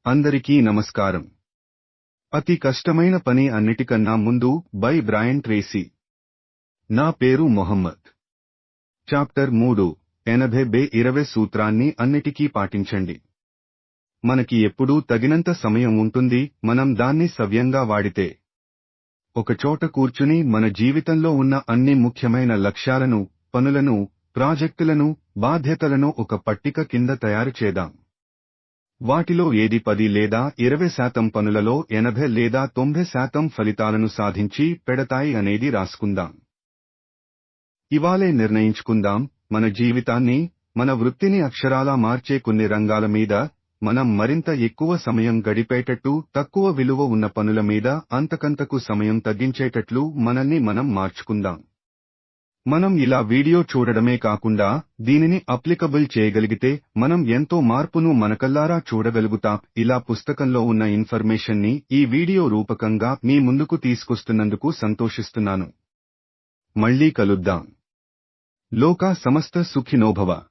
అందరికీ నమస్కారం. అతి కష్టమైన పని అన్నిటికన్నా ముందు బై బ్రయన్ ట్రేసీ. నా పేరు మొహమ్మద్. చాప్టర్ 3 80/20 సూత్రాన్ని అన్నిటికీ పాటించండి. మనకి ఎప్పుడూ తగినంత సమయం ఉంటుంది, మనం దాన్ని సవ్యంగా వాడితే. ఒకచోట కూర్చుని మన జీవితంలో ఉన్న అన్ని ముఖ్యమైన లక్ష్యాలను, పనులను, ప్రాజెక్టులను, బాధ్యతలను ఒక పట్టిక కింద తయారు చేద్దాం. వాటిలో ఏది 10 లేదా 20% పనులలో 80 లేదా 90% ఫలితాలను సాధించి పెడతాయి అనేది రాసుకుందాం. ఇవాళే నిర్ణయించుకుందాం, మన జీవితాన్ని, మన వృత్తిని అక్షరాలా మార్చే కొన్ని రంగాల మీద మనం మరింత ఎక్కువ సమయం గడిపేటట్టు, తక్కువ విలువ ఉన్న పనుల మీద అంతకంతకు సమయం తగ్గించేటట్లు మనల్ని మనం మార్చుకుందాం. మనం ఇలా వీడియో చూడడమే కాకుండా దీనిని అప్లికబుల్ చేయగలిగితే మనం ఎంతో మార్పును మనకల్లారా చూడగలుగుతాం. ఇలా పుస్తకంలో ఉన్న ఇన్ఫర్మేషన్ ని ఈ వీడియో రూపకంగా మీ ముందుకు తీసుకొస్తున్నందుకు సంతోషిస్తున్నాను. మళ్ళీ కలుద్దాం. లోకా సమస్త సుఖినో భవ.